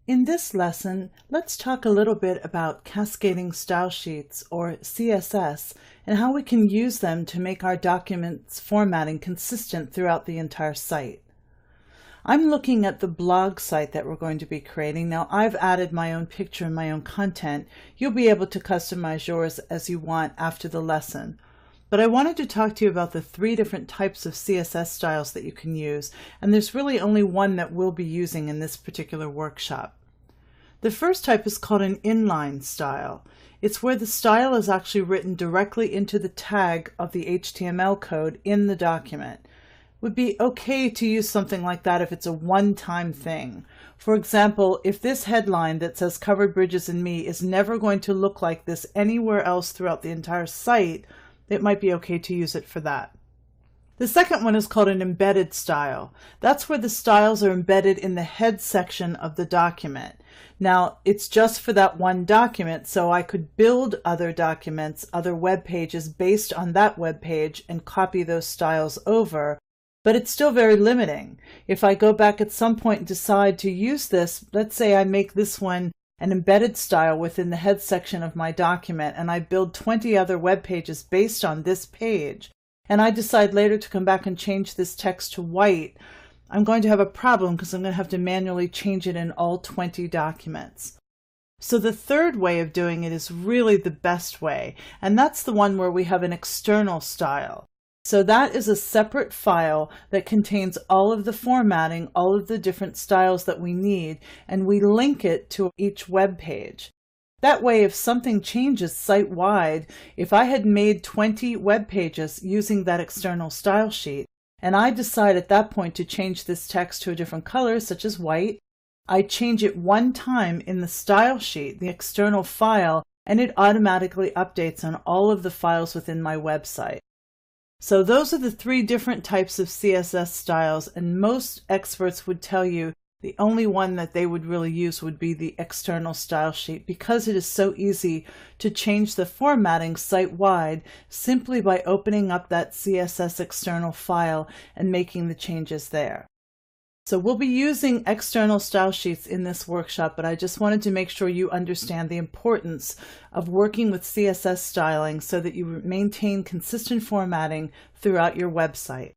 In this lesson, let's talk a little bit about cascading style sheets, or CSS, and how we can use them to make our documents formatting consistent throughout the entire site. I'm looking at the blog site that we're going to be creating. Now, I've added my own picture and my own content. You'll be able to customize yours as you want after the lesson. But I wanted to talk to you about the 3 different types of CSS styles that you can use, and there's really only one that we'll be using in this particular workshop. The first type is called an inline style. It's where the style is actually written directly into the tag of the HTML code in the document. It would be okay to use something like that if it's a one-time thing. For example, if this headline that says Covered Bridges and Me is never going to look like this anywhere else throughout the entire site, it might be okay to use it for that. The second one is called an embedded style. That's where the styles are embedded in the head section of the document. Now, it's just for that one document, so I could build other documents, other web pages based on that web page and copy those styles over, but it's still very limiting. If I go back at some point and decide to use this, let's say I make this one an embedded style within the head section of my document, and I build 20 other web pages based on this page, and I decide later to come back and change this text to white, I'm going to have a problem because I'm going to have to manually change it in all 20 documents. So the third way of doing it is really the best way, and that's the one where we have an external style. So that is a separate file that contains all of the formatting, all of the different styles that we need, and we link it to each web page. That way, if something changes site-wide, if I had made 20 web pages using that external style sheet, and I decide at that point to change this text to a different color, such as white, I change it one time in the style sheet, the external file, and it automatically updates on all of the files within my website. So those are the 3 different types of CSS styles, and most experts would tell you the only one that they would really use would be the external style sheet, because it is so easy to change the formatting site-wide simply by opening up that CSS external file and making the changes there. So we'll be using external style sheets in this workshop, but I just wanted to make sure you understand the importance of working with CSS styling so that you maintain consistent formatting throughout your website.